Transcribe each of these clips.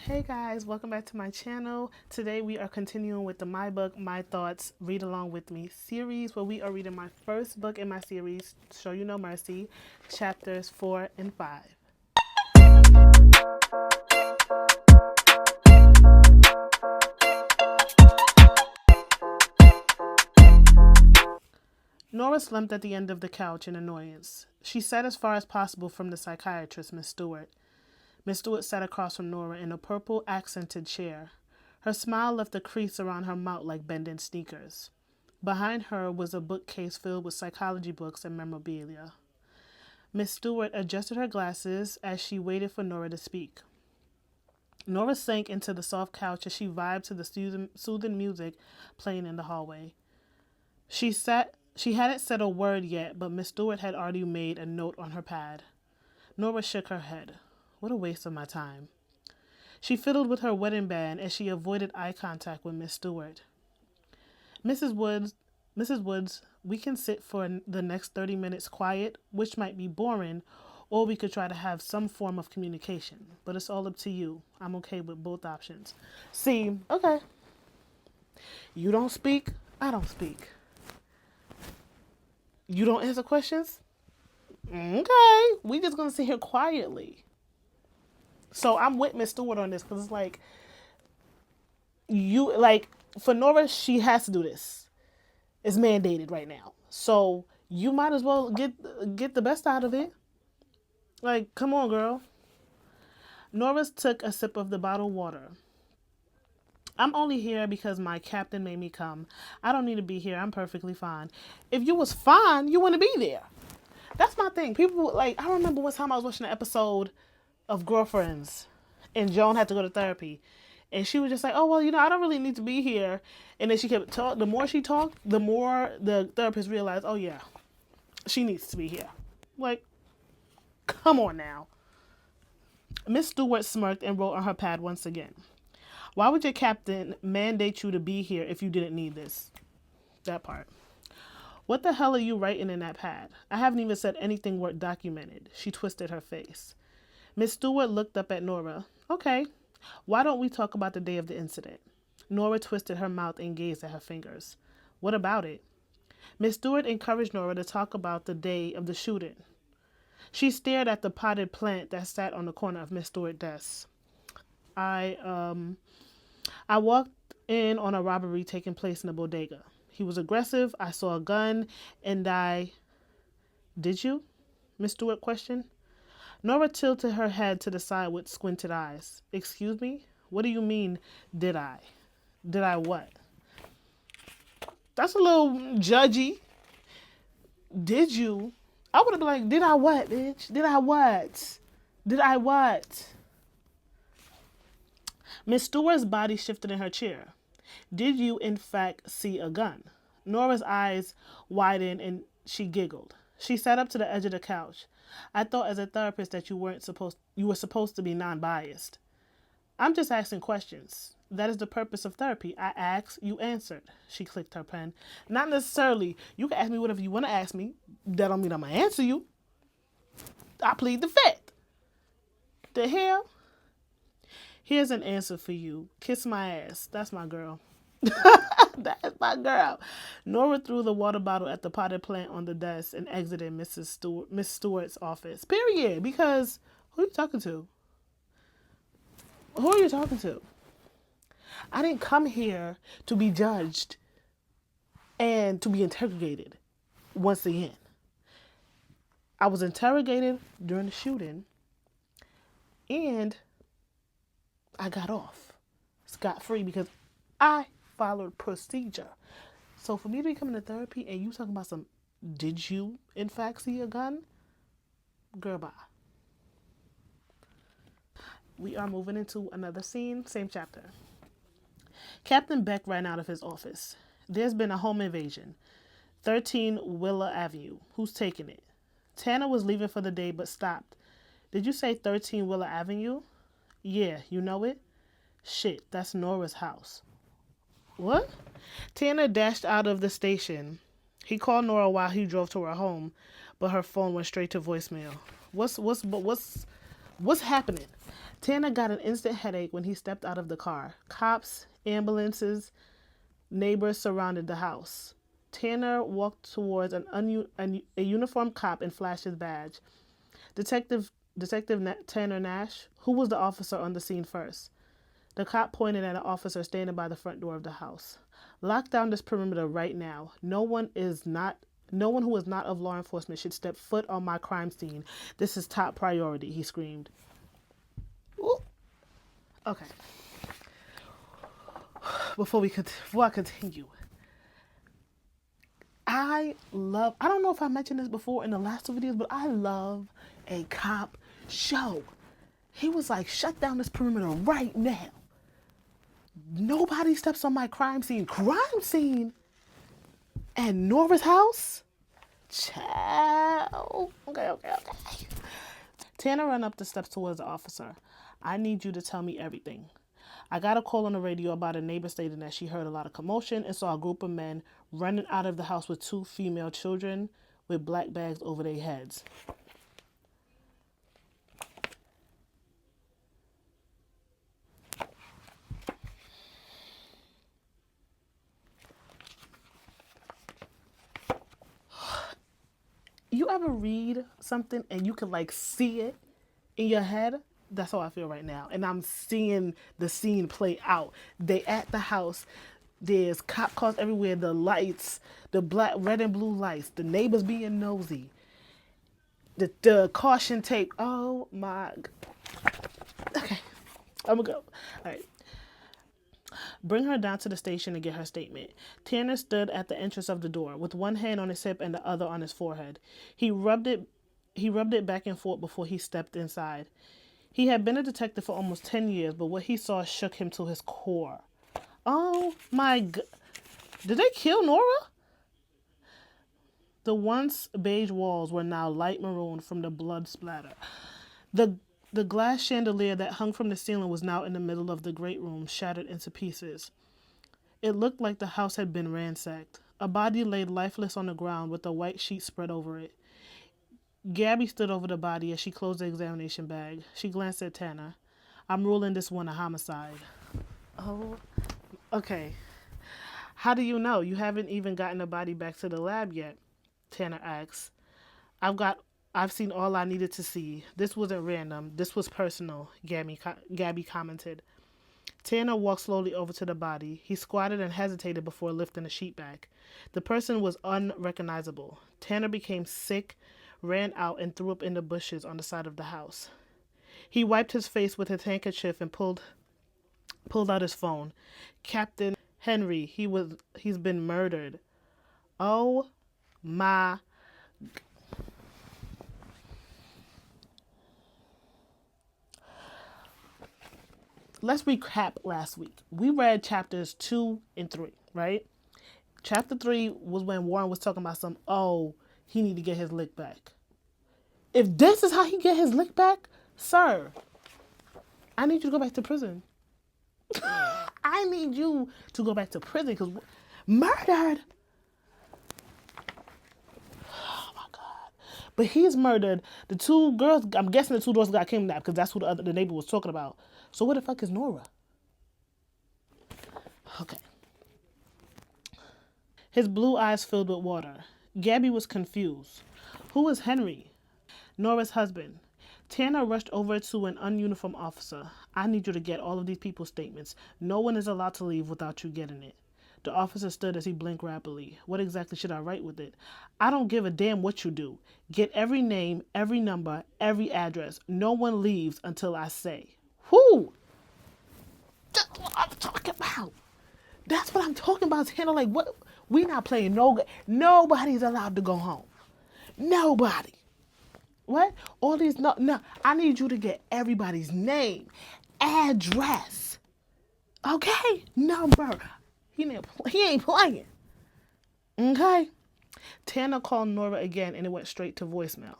Hey guys, welcome back to my channel. Today we are continuing with the My Book, My Thoughts, Read Along With Me series, where we are reading my first book in my series, Show You No Mercy, chapters 4 and 5. Nora slumped at the end of the couch in annoyance. She sat as far as possible from the psychiatrist, Miss Stewart. Miss Stewart sat across from Nora in a purple accented chair. Her smile left a crease around her mouth like bending sneakers. Behind her was a bookcase filled with psychology books and memorabilia. Miss Stewart adjusted her glasses as she waited for Nora to speak. Nora sank into the soft couch as she vibed to the soothing music playing in the hallway. She hadn't said a word yet, but Miss Stewart had already made a note on her pad. Nora shook her head. What a waste of my time. She fiddled with her wedding band as she avoided eye contact with Miss Stewart. Mrs. Woods, we can sit for the next 30 minutes quiet, which might be boring, or we could try to have some form of communication. But it's all up to you. I'm okay with both options. See, okay. You don't speak, I don't speak. You don't answer questions? Okay. We just gonna sit here quietly. So I'm with Miss Stewart on this because it's like for Nora, she has to do this. It's mandated right now. So you might as well get the best out of it. Like, come on, girl. Nora took a sip of the bottled water. I'm only here because my captain made me come. I don't need to be here. I'm perfectly fine. If you was fine, you wouldn't be there. That's my thing. People like I remember one time I was watching an episode of Girlfriends, and Joan had to go to therapy, and she was just like, "Oh well, I don't really need to be here." And then she kept talking. The more she talked, the more the therapist realized, "Oh yeah, she needs to be here." Like, come on now. Miss Stewart smirked and wrote on her pad once again. Why would your captain mandate you to be here if you didn't need this? That part. What the hell are you writing in that pad? I haven't even said anything worth documented. She twisted her face. Miss Stewart looked up at Nora. Okay, why don't we talk about the day of the incident? Nora twisted her mouth and gazed at her fingers. What about it? Miss Stewart encouraged Nora to talk about the day of the shooting. She stared at the potted plant that sat on the corner of Miss Stewart's desk. I walked in on a robbery taking place in a bodega. He was aggressive. I saw a gun, and I... Did you? Miss Stewart questioned. Nora tilted her head to the side with squinted eyes. Excuse me? What do you mean, did I? Did I what? That's a little judgy. Did you? I would have been like, did I what, bitch? Did I what? Did I what? Miss Stewart's body shifted in her chair. Did you, in fact, see a gun? Nora's eyes widened and she giggled. She sat up to the edge of the couch. I thought as a therapist that you were supposed to be non-biased. I'm just asking questions. That is the purpose of therapy. I asked, you answered. She clicked her pen. Not necessarily. You can ask me whatever you want to ask me. That don't mean I'm going to answer you. I plead the fifth. The hell? Here's an answer for you. Kiss my ass. That's my girl. That's my girl. Nora threw the water bottle at the potted plant on the desk and exited Miss Stewart's office. Period. Because who are you talking to? Who are you talking to? I didn't come here to be judged and to be interrogated once again. I was interrogated during the shooting and I got off scot-free because I followed procedure. So for me to be coming to therapy and you talking about some, did you in fact see a gun? Girl, bye. We are moving into another scene, same chapter. Captain Beck ran out of his office. There's been a home invasion. 13 Willa Avenue. Who's taking it? Tanner was leaving for the day but stopped. Did you say 13 Willa Avenue? Yeah, you know it? Shit, that's Nora's house. What? Tanner dashed out of the station. He called Nora while he drove to her home, but her phone went straight to voicemail. What's happening? Tanner got an instant headache when he stepped out of the car. Cops, ambulances, neighbors surrounded the house. Tanner walked towards a uniformed cop and flashed his badge. Detective Tanner Nash, who was the officer on the scene first. The cop pointed at an officer standing by the front door of the house. Lock down this perimeter right now. No one who is not of law enforcement should step foot on my crime scene. This is top priority, he screamed. Ooh. Okay. Before I continue, I don't know if I mentioned this before in the last two videos, but I love a cop show. He was like, shut down this perimeter right now. Nobody steps on my crime scene. Crime scene? At Nora's house? Ciao. Okay. Tanner ran up the steps towards the officer. I need you to tell me everything. I got a call on the radio about a neighbor stating that she heard a lot of commotion and saw a group of men running out of the house with two female children with black bags over their heads. You ever read something and you can like see it in your head? That's how I feel right now. And I'm seeing the scene play out. They at the house. There's cop cars everywhere. The lights, the black, red and blue lights. The neighbors being nosy. The caution tape. Oh my. Okay, I'm gonna go. All right. Bring her down to the station and get her statement. Tanner stood at the entrance of the door, with one hand on his hip and the other on his forehead. He rubbed it back and forth before he stepped inside. He had been a detective for almost 10 years, but what he saw shook him to his core. Oh my god. Did they kill Nora? The once beige walls were now light maroon from the blood splatter. The glass chandelier that hung from the ceiling was now in the middle of the great room, shattered into pieces. It looked like the house had been ransacked. A body lay lifeless on the ground with a white sheet spread over it. Gabby stood over the body as she closed the examination bag. She glanced at Tanner. I'm ruling this one a homicide. Oh, okay. How do you know? You haven't even gotten the body back to the lab yet, Tanner asks. I've seen all I needed to see. This wasn't random. This was personal, Gabby commented. Tanner walked slowly over to the body. He squatted and hesitated before lifting the sheet back. The person was unrecognizable. Tanner became sick, ran out, and threw up in the bushes on the side of the house. He wiped his face with his handkerchief and pulled out his phone. Captain Henry, he's been murdered. Oh my. Let's recap last week. We read chapters 2 and 3, right? Chapter 3 was when Warren was talking about he need to get his lick back. If this is how he get his lick back, sir, I need you to go back to prison. I need you to go back to prison because murdered. Oh my God. But he's murdered the two girls. I'm guessing the two girls got kidnapped because that's who the neighbor was talking about. So where the fuck is Nora? Okay. His blue eyes filled with water. Gabby was confused. Who is Henry? Nora's husband. Tanner rushed over to an ununiformed officer. I need you to get all of these people's statements. No one is allowed to leave without you getting it. The officer stood as he blinked rapidly. What exactly should I write with it? I don't give a damn what you do. Get every name, every number, every address. No one leaves until I say. Who? That's what I'm talking about. That's what I'm talking about, Tanner. Like, what? We not playing nobody's allowed to go home. Nobody. What? All these, no. I need you to get everybody's name, address, okay? Number. He ain't playing. Okay? Tanner called Nora again and it went straight to voicemail.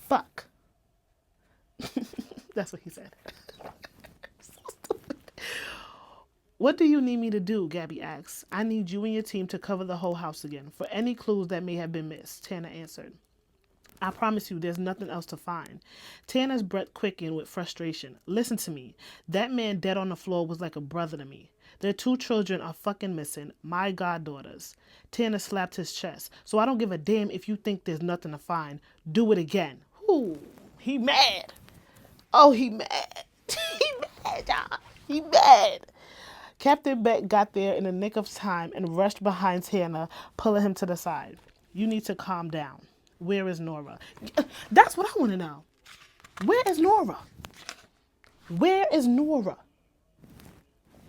Fuck. That's what he said. What do you need me to do? Gabby asked. I need you and your team to cover the whole house again for any clues that may have been missed, Tanner answered. I promise you, there's nothing else to find. Tanner's breath quickened with frustration. Listen to me. That man dead on the floor was like a brother to me. Their 2 children are fucking missing. My goddaughters. Tanner slapped his chest. So I don't give a damn if you think there's nothing to find. Do it again. Ooh, he mad. Oh, he mad. He mad, y'all. He mad. Captain Beck got there in the nick of time and rushed behind Tanner, pulling him to the side. You need to calm down. Where is Nora? That's what I want to know. Where is Nora? Where is Nora?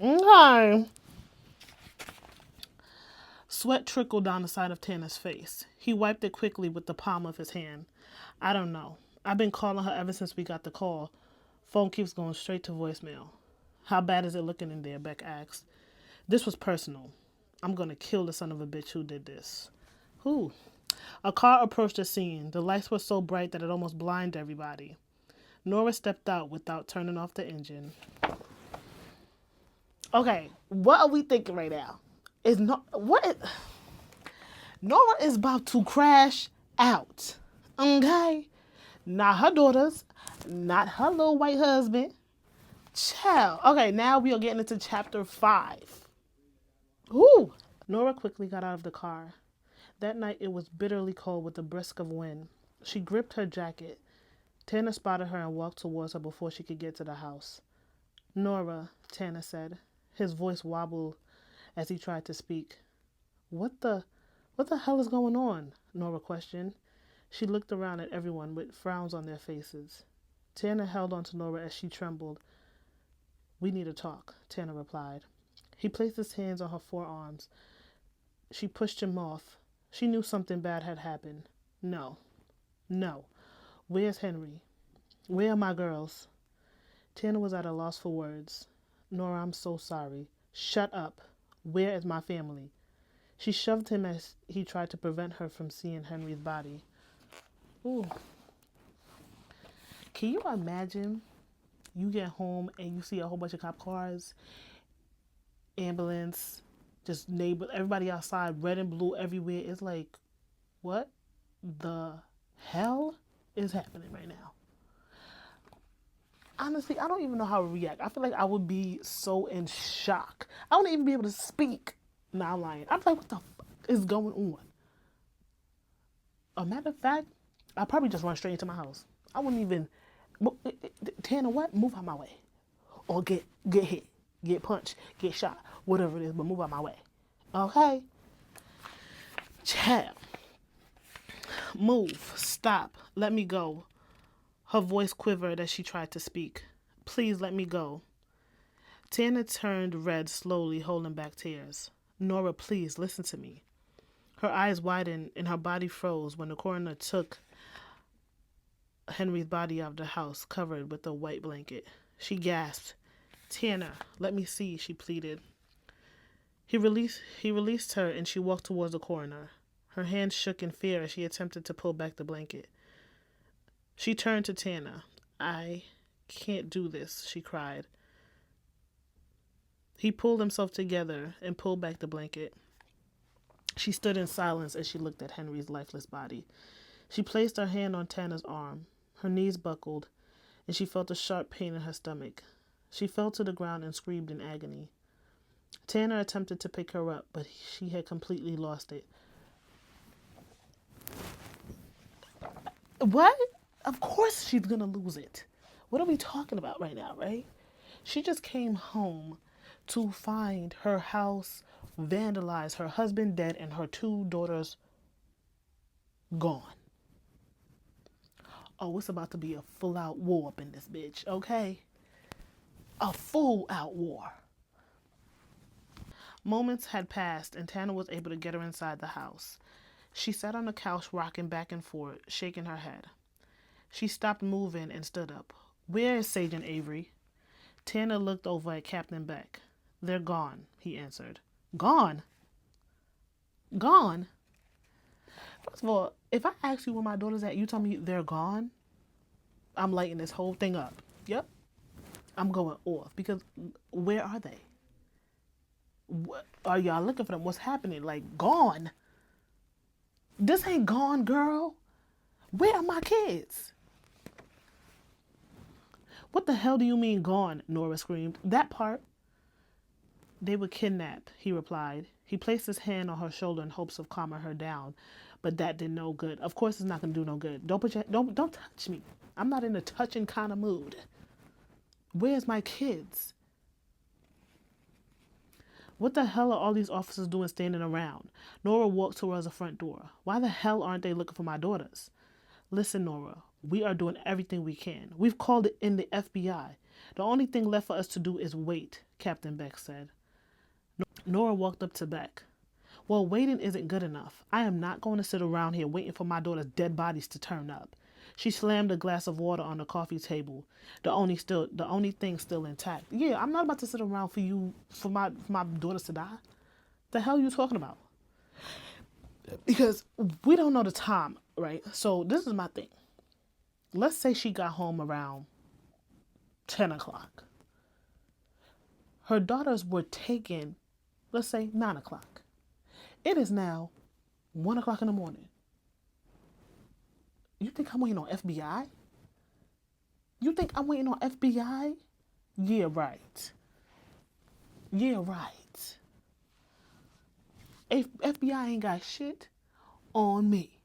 Okay. Sweat trickled down the side of Tanner's face. He wiped it quickly with the palm of his hand. I don't know. I've been calling her ever since we got the call. Phone keeps going straight to voicemail. How bad is it looking in there? Beck asked. This was personal. I'm going to kill the son of a bitch who did this. Who? A car approached the scene. The lights were so bright that it almost blinded everybody. Nora stepped out without turning off the engine. Okay, what are we thinking right now? Nora is about to crash out. Okay? Not her daughters, not her little white husband. Child. Okay, now we are getting into chapter 5. Ooh. Nora quickly got out of the car. That night it was bitterly cold with a brisk of wind. She gripped her jacket. Tanner spotted her and walked towards her before she could get to the house. Nora, Tanner said. His voice wobbled as he tried to speak. What the hell is going on? Nora questioned. She looked around at everyone with frowns on their faces. Tanner held on to Nora as she trembled. We need to talk, Tanner replied. He placed his hands on her forearms. She pushed him off. She knew something bad had happened. No. Where's Henry? Where are my girls? Tanner was at a loss for words. Nora, I'm so sorry. Shut up. Where is my family? She shoved him as he tried to prevent her from seeing Henry's body. Ooh. Can you imagine you get home and you see a whole bunch of cop cars, ambulance, just neighbor, everybody outside, red and blue everywhere? It's like, what the hell is happening right now? Honestly, I don't even know how to react. I feel like I would be so in shock. I wouldn't even be able to speak. Nah, I'm lying. I'm like, what the fuck is going on? A matter of fact, I'd probably just run straight into my house. I wouldn't even, Tanner, what? Move out my way. Or get hit, get punched, get shot, whatever it is, but move out my way. Okay? Child. Move. Stop. Let me go. Her voice quivered as she tried to speak. Please let me go. Tanner turned red slowly, holding back tears. Nora, please, listen to me. Her eyes widened and her body froze when the coroner took Henry's body out of the house, covered with a white blanket. She gasped. Tanner, let me see, she pleaded. He released her and she walked towards the coroner. Her hands shook in fear as she attempted to pull back the blanket. She turned to Tanner. I can't do this, she cried. He pulled himself together and pulled back the blanket. She stood in silence as she looked at Henry's lifeless body. She placed her hand on Tanner's arm. Her knees buckled, and she felt a sharp pain in her stomach. She fell to the ground and screamed in agony. Tanner attempted to pick her up, but she had completely lost it. What? Of course she's gonna lose it. What are we talking about right now, right? She just came home to find her house vandalized, her husband dead, and her 2 daughters gone. Oh, it's about to be a full-out war up in this bitch, okay? A full-out war. Moments had passed, and Tanner was able to get her inside the house. She sat on the couch, rocking back and forth, shaking her head. She stopped moving and stood up. Where is Sage and Avery? Tanner looked over at Captain Beck. They're gone, he answered. Gone? Gone? First of all, if I ask you where my daughter's at, you tell me they're gone, I'm lighting this whole thing up. Yep. I'm going off because where are they? What, are y'all looking for them? What's happening? Like, gone? This ain't gone, girl. Where are my kids? What the hell do you mean gone? Nora screamed. That part. They were kidnapped, he replied. He placed his hand on her shoulder in hopes of calming her down, but that did no good. Of course, it's not gonna do no good. Don't touch me. I'm not in a touching kind of mood. Where's my kids? What the hell are all these officers doing standing around? Nora walked towards the front door. Why the hell aren't they looking for my daughters? Listen, Nora, we are doing everything we can. We've called in the FBI. The only thing left for us to do is wait, Captain Beck said. Nora walked up to Beck. Well, waiting isn't good enough. I am not going to sit around here waiting for my daughter's dead bodies to turn up. She slammed a glass of water on the coffee table, the only thing still intact. Yeah, I'm not about to sit around for my daughters to die. The hell are you talking about? Because we don't know the time, right? So this is my thing. Let's say she got home around 10 o'clock. Her daughters were taken, let's say 9 o'clock. It is now 1 o'clock in the morning. You think I'm waiting on FBI? You think I'm waiting on FBI? Yeah, right. Yeah, right. FBI ain't got shit on me.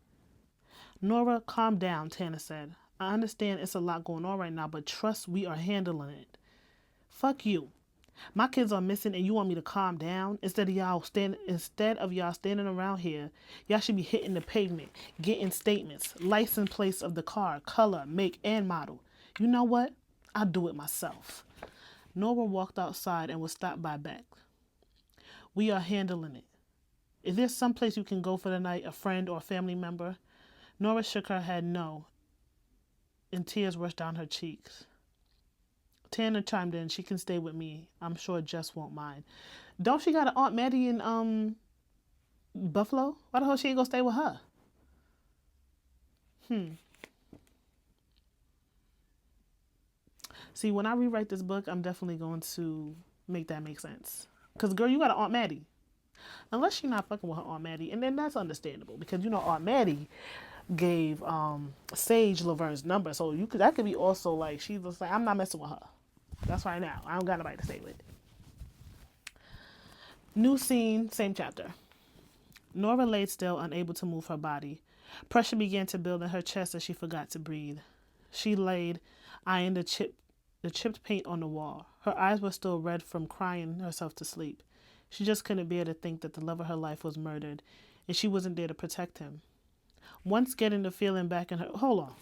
Nora, calm down, Tana said. I understand it's a lot going on right now, but trust we are handling it. Fuck you. My kids are missing and you want me to calm down? Instead of y'all standing around here, y'all should be hitting the pavement, getting statements, license plates of the car, color, make, and model. You know what? I'll do it myself. Nora walked outside and was stopped by Beck. We are handling it. Is there some place you can go for the night, a friend or a family member? Nora shook her head no, and tears rushed down her cheeks. Tana chimed in. She can stay with me. I'm sure Jess won't mind. Don't she got an Aunt Maddie in Buffalo? Why the hell she ain't gonna stay with her? See, when I rewrite this book, I'm definitely going to make that make sense. Cause girl, you got an Aunt Maddie. Unless she's not fucking with her Aunt Maddie, and then that's understandable because you know Aunt Maddie gave Sage Laverne's number, so that could be also like she's just like I'm not messing with her. That's right now. I don't got nobody to stay with. New scene, same chapter. Nora laid still, unable to move her body. Pressure began to build in her chest as she forgot to breathe. She laid, eyeing the chipped paint on the wall. Her eyes were still red from crying herself to sleep. She just couldn't bear to think that the love of her life was murdered, and she wasn't there to protect him. Once getting the feeling back in her... Hold on.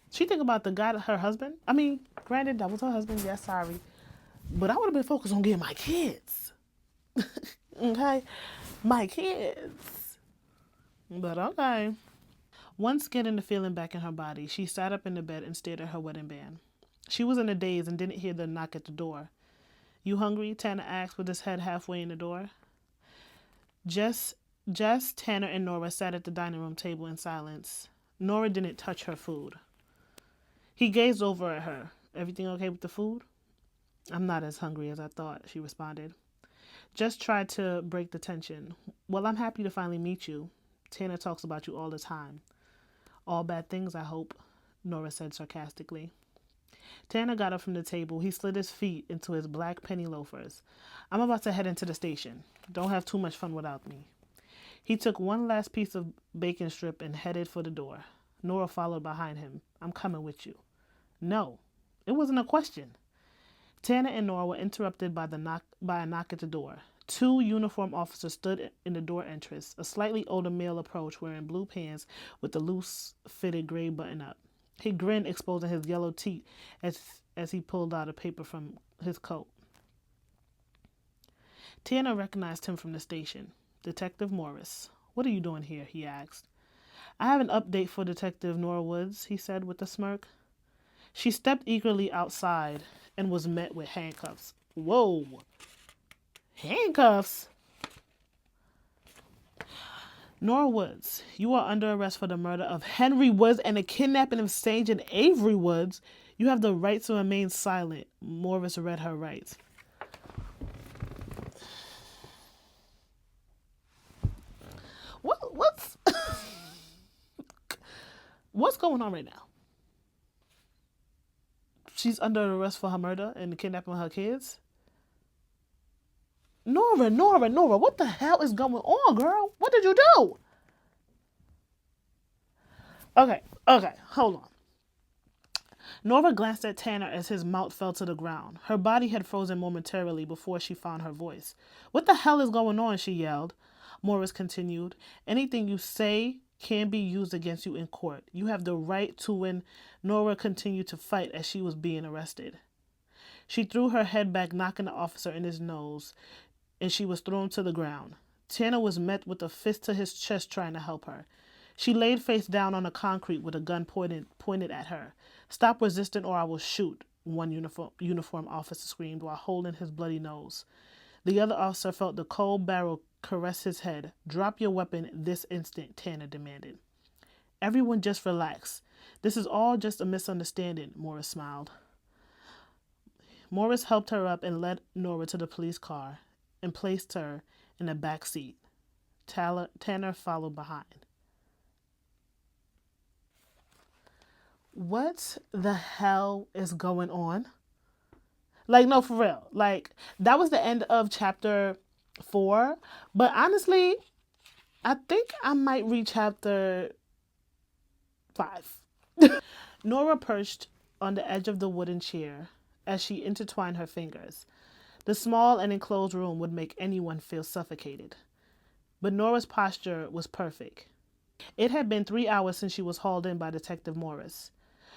She think about the guy, her husband? I mean, granted, that was her husband. Yes, sorry. But I would have been focused on getting my kids. Okay? My kids. But okay. Once getting the feeling back in her body, she sat up in the bed and stared at her wedding band. She was in a daze and didn't hear the knock at the door. You hungry? Tanner asked with his head halfway in the door. Jess, Tanner, and Nora sat at the dining room table in silence. Nora didn't touch her food. He gazed over at her. Everything okay with the food? I'm not as hungry as I thought, she responded. Jess tried to break the tension. Well, I'm happy to finally meet you. Tanner talks about you all the time. All bad things, I hope, Nora said sarcastically. Tanner got up from the table. He slid his feet into his black penny loafers. I'm about to head into the station. Don't have too much fun without me. He took one last piece of bacon strip and headed for the door. Nora followed behind him. I'm coming with you. No, it wasn't a question. Tanner and Nora were interrupted by a knock at the door. Two uniformed officers stood in the door entrance. A slightly older male approached wearing blue pants with a loose-fitted gray button-up. He grinned, exposing his yellow teeth as he pulled out a paper from his coat. Tanner recognized him from the station. Detective Morris. What are you doing here? He asked. I have an update for Detective Nora Woods, he said with a smirk. She stepped eagerly outside and was met with handcuffs. Whoa. Handcuffs? Nora Woods, you are under arrest for the murder of Henry Woods and the kidnapping of Sage and Avery Woods. You have the right to remain silent. Morris read her rights. What's... What's going on right now? She's under arrest for her murder and the kidnapping of her kids. Nora, what the hell is going on, girl? What did you do? Okay, hold on. Nora glanced at Tanner as his mouth fell to the ground. Her body had frozen momentarily before she found her voice. What the hell is going on? She yelled. Morris continued. Anything you say can be used against you in court. You have the right to win. Nora continued to fight as she was being arrested. She threw her head back, knocking the officer in his nose, and she was thrown to the ground. Tanner was met with a fist to his chest trying to help her. She laid face down on the concrete with a gun pointed at her. Stop resisting or I will shoot, one uniform officer screamed while holding his bloody nose. The other officer felt the cold barrel caress his head. Drop your weapon this instant, Tanner demanded. Everyone just relax. This is all just a misunderstanding, Morris smiled. Morris helped her up and led Nora to the police car and placed her in the back seat. Tanner followed behind. What the hell is going on? Like, no, for real. Like, that was the end of chapter 4. But honestly, I think I might read chapter 5. Nora perched on the edge of the wooden chair as she intertwined her fingers. The small and enclosed room would make anyone feel suffocated. But Nora's posture was perfect. It had been 3 hours since she was hauled in by Detective Morris.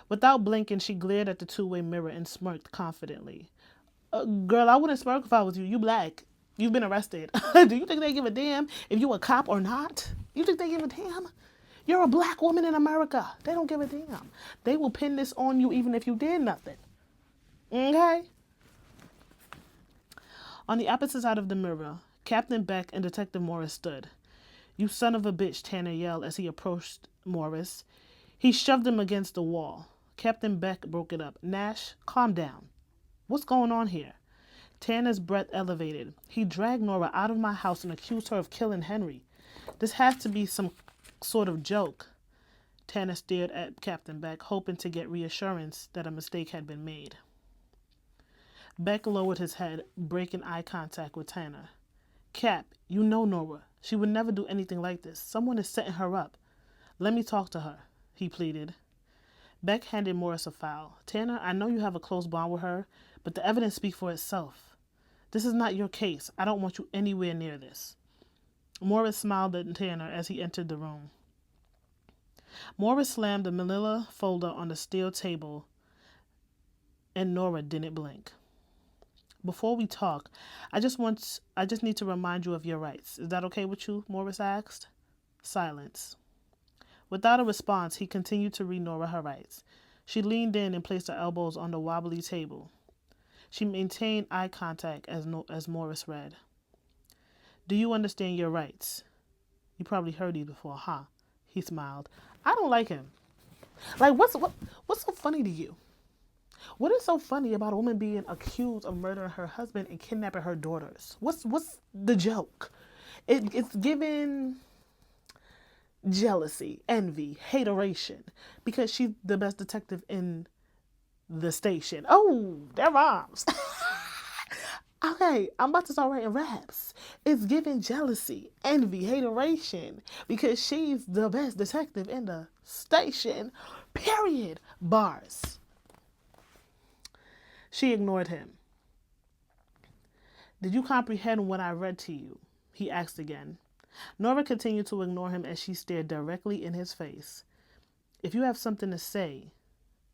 Without blinking, she glared at the two-way mirror and smirked confidently. Girl, I wouldn't smirk if I was you. You black. You've been arrested. Do you think they give a damn if you a cop or not? You think they give a damn? You're a black woman in America. They don't give a damn. They will pin this on you even if you did nothing. Okay? On the opposite side of the mirror, Captain Beck and Detective Morris stood. You son of a bitch, Tanner yelled as he approached Morris. He shoved him against the wall. Captain Beck broke it up. Nash, calm down. What's going on here? Tanner's breath elevated. He dragged Nora out of my house and accused her of killing Henry. This has to be some sort of joke. Tanner stared at Captain Beck, hoping to get reassurance that a mistake had been made. Beck lowered his head, breaking eye contact with Tanner. Cap, you know Nora. She would never do anything like this. Someone is setting her up. Let me talk to her, he pleaded. Beck handed Morris a file. Tanner, I know you have a close bond with her, but the evidence speaks for itself. This is not your case. I don't want you anywhere near this. Morris smiled at Tanner as he entered the room. Morris slammed the manila folder on the steel table, and Nora didn't blink. Before we talk, I just need to remind you of your rights. Is that okay with you? Morris asked. Silence. Without a response, he continued to read Nora her rights. She leaned in and placed her elbows on the wobbly table. She maintained eye contact as Morris read. Do you understand your rights? You probably heard these before, huh? He smiled. I don't like him. Like, what's so funny to you? What is so funny about a woman being accused of murdering her husband and kidnapping her daughters? What's the joke? It's given jealousy, envy, hateration, because she's the best detective in the station. Oh, that rhymes. Okay, I'm about to start writing raps. It's giving jealousy, envy, hateration, because she's the best detective in the station. Period. Bars. She ignored him. Did you comprehend what I read to you? He asked again. Nora continued to ignore him as she stared directly in his face. If you have something to say,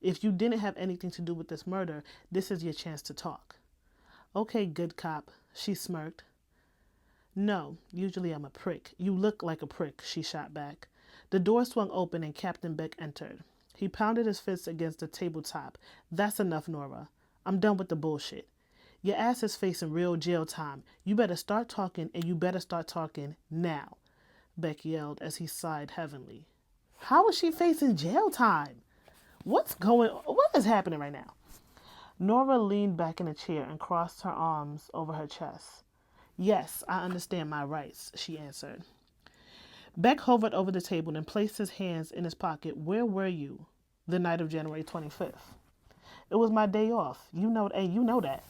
if you didn't have anything to do with this murder, this is your chance to talk. Okay, good cop, she smirked. No, usually I'm a prick. You look like a prick, she shot back. The door swung open and Captain Beck entered. He pounded his fist against the tabletop. That's enough, Nora. I'm done with the bullshit. Your ass is facing real jail time. You better start talking, and you better start talking now, Beck yelled as he sighed heavily. How is she facing jail time? What is happening right now? Nora leaned back in a chair and crossed her arms over her chest. Yes, I understand my rights, she answered. Beck hovered over the table and placed his hands in his pocket. Where were you the night of January 25th? It was my day off. You know, and you know that.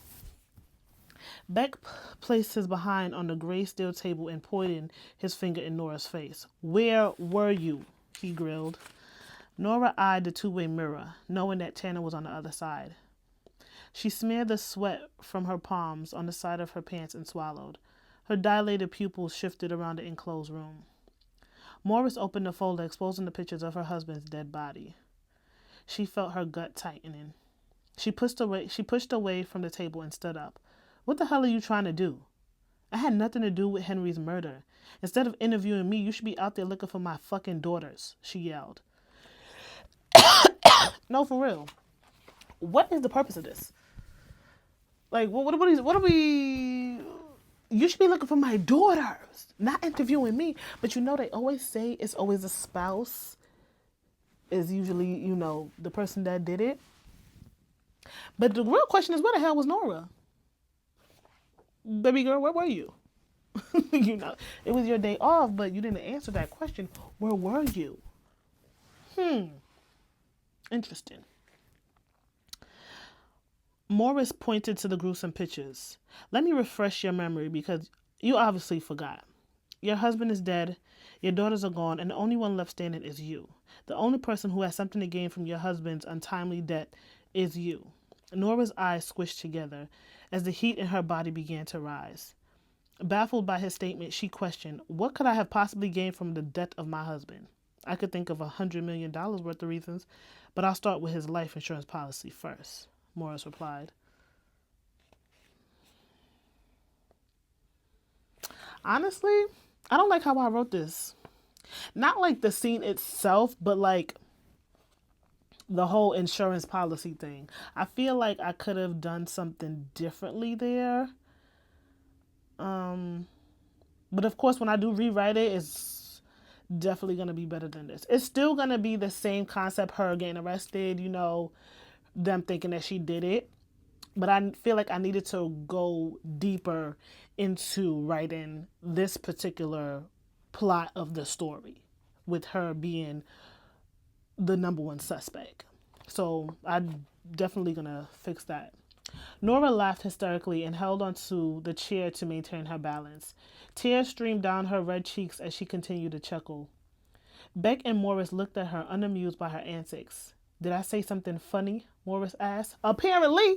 Beck placed his behind on the gray steel table and pointed his finger in Nora's face. Where were you? He grilled. Nora eyed the two-way mirror, knowing that Tanner was on the other side. She smeared the sweat from her palms on the side of her pants and swallowed. Her dilated pupils shifted around the enclosed room. Morris opened the folder, exposing the pictures of her husband's dead body. She felt her gut tightening. She pushed away from the table and stood up. What the hell are you trying to do? I had nothing to do with Henry's murder. Instead of interviewing me, you should be out there looking for my fucking daughters, she yelled. No, for real. What is the purpose of this? Like, what are we... You should be looking for my daughters, not interviewing me. But you know, they always say it's always a spouse is usually, the person that did it. But the real question is, where the hell was Nora? Baby girl, where were you? It was your day off, but you didn't answer that question. Where were you? Interesting. Morris pointed to the gruesome pictures. Let me refresh your memory because you obviously forgot. Your husband is dead, your daughters are gone, and the only one left standing is you. The only person who has something to gain from your husband's untimely death is you. Nora's eyes squished together as the heat in her body began to rise. Baffled by his statement, she questioned, what could I have possibly gained from the death of my husband? I could think of $100 million worth of reasons, but I'll start with his life insurance policy first, Morris replied. Honestly, I don't like how I wrote this. Not like the scene itself, but like the whole insurance policy thing. I feel like I could have done something differently there. But of course, when I do rewrite it, it's definitely going to be better than this. It's still going to be the same concept, her getting arrested, them thinking that she did it. But I feel like I needed to go deeper into writing this particular plot of the story with her being the number one suspect. So I'm definitely going to fix that. Nora laughed hysterically and held onto the chair to maintain her balance. Tears streamed down her red cheeks as she continued to chuckle. Beck and Morris looked at her, unamused by her antics. Did I say something funny? Morris asked. Apparently,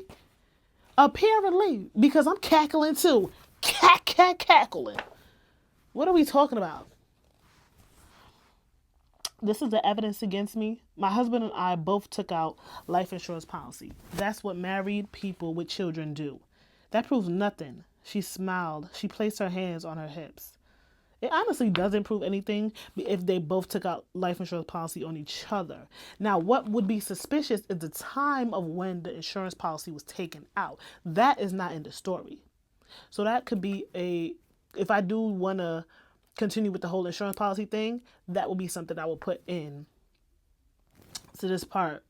because I'm cackling too. Cackling. What are we talking about? This is the evidence against me. My husband and I both took out life insurance policy. That's what married people with children do. That proves nothing. She smiled. She placed her hands on her hips. It honestly doesn't prove anything if they both took out life insurance policy on each other. Now, what would be suspicious is the time of when the insurance policy was taken out. That is not in the story. So that could be if I do want to continue with the whole insurance policy thing, that will be something I will put in to this part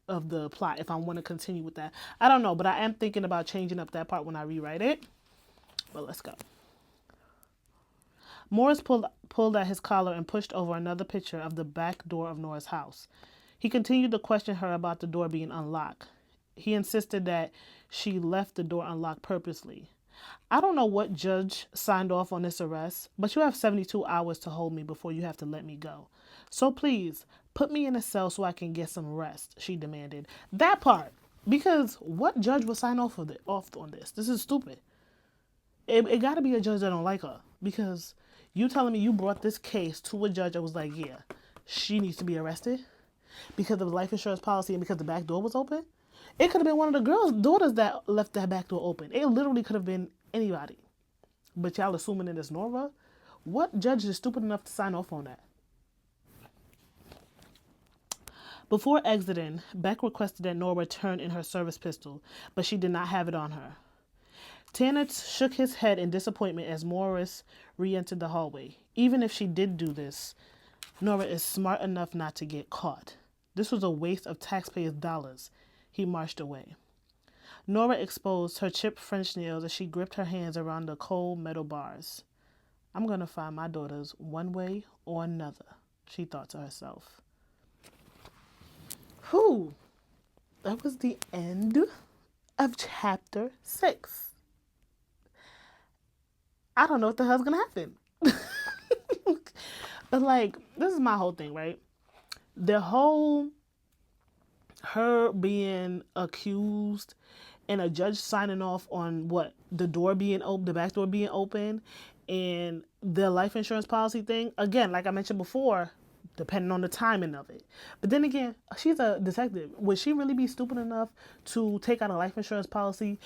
of the plot if I want to continue with that. I don't know, but I am thinking about changing up that part when I rewrite it. But let's go. Morris pulled at his collar and pushed over another picture of the back door of Nora's house. He continued to question her about the door being unlocked. He insisted that she left the door unlocked purposely. I don't know what judge signed off on this arrest, but you have 72 hours to hold me before you have to let me go. So please, put me in a cell so I can get some rest, she demanded. That part, because what judge would sign off on this? This is stupid. It got to be a judge that don't like her, because you telling me you brought this case to a judge that was like, yeah, she needs to be arrested because of life insurance policy and because the back door was open? It could have been one of the girls' daughters that left that back door open. It literally could have been anybody. But y'all assuming it is Nora? What judge is stupid enough to sign off on that? Before exiting, Beck requested that Nora turn in her service pistol, but she did not have it on her. Tanner shook his head in disappointment as Morris re-entered the hallway. Even if she did do this, Nora is smart enough not to get caught. This was a waste of taxpayers' dollars. He marched away. Nora exposed her chipped French nails as she gripped her hands around the cold metal bars. I'm going to find my daughters one way or another, she thought to herself. Whew. That was the end of chapter 6. I don't know what the hell's going to happen. But, like, this is my whole thing, right? The whole her being accused and a judge signing off on what the door being open, the back door being open, and the life insurance policy thing. Again, like I mentioned before, depending on the timing of it. But then again, she's a detective. Would she really be stupid enough to take out a life insurance policy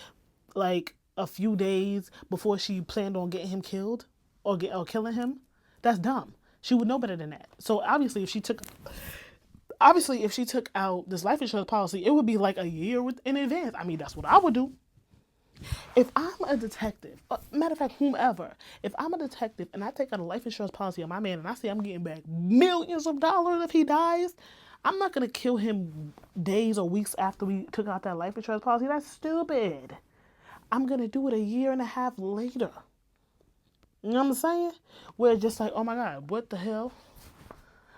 like a few days before she planned on getting him killed or killing him? That's dumb. She would know better than that. So obviously, if she took out this life insurance policy, it would be like a year in advance. I mean, that's what I would do. If I'm a detective, matter of fact, whomever, if I'm a detective and I take out a life insurance policy on my man and I say I'm getting back millions of dollars if he dies, I'm not going to kill him days or weeks after we took out that life insurance policy. That's stupid. I'm going to do it a year and a half later. You know what I'm saying? Where it's just like, oh my God, what the hell?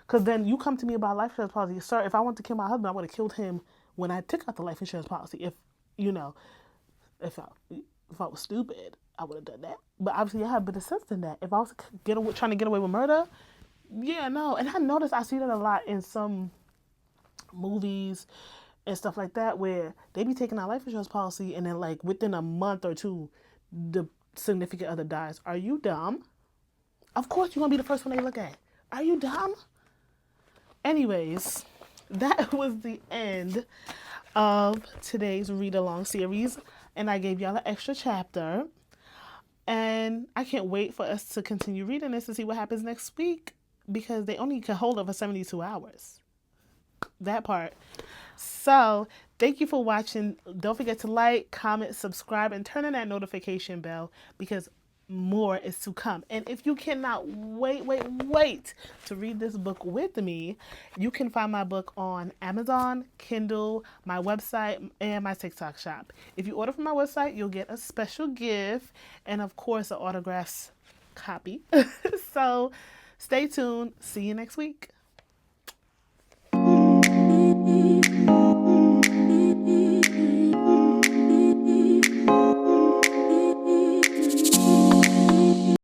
Because then you come to me about life insurance policy. Sir, if I want to kill my husband, I would have killed him when I took out the life insurance policy. If, you know, if I was stupid, I would have done that. But obviously, I have better sense than that. If I was trying to get away with murder, yeah, no. And I noticed I see that a lot in some movies and stuff like that where they be taking out life insurance policy and then like within a month or two, the significant other dies. Are you dumb? Of course, you're going to be the first one they look at. Are you dumb? Anyways, that was the end of today's read along series, and I gave y'all an extra chapter, and I can't wait for us to continue reading this to see what happens next week, because they only can hold over 72 hours. That part. So thank you for watching. Don't forget to like, comment, subscribe, and turn on that notification bell, because more is to come. And if you cannot wait to read this book with me, you can find my book on Amazon, Kindle, my website, and my TikTok shop. If you order from my website, you'll get a special gift and, of course, an autographed copy. So stay tuned. See you next week.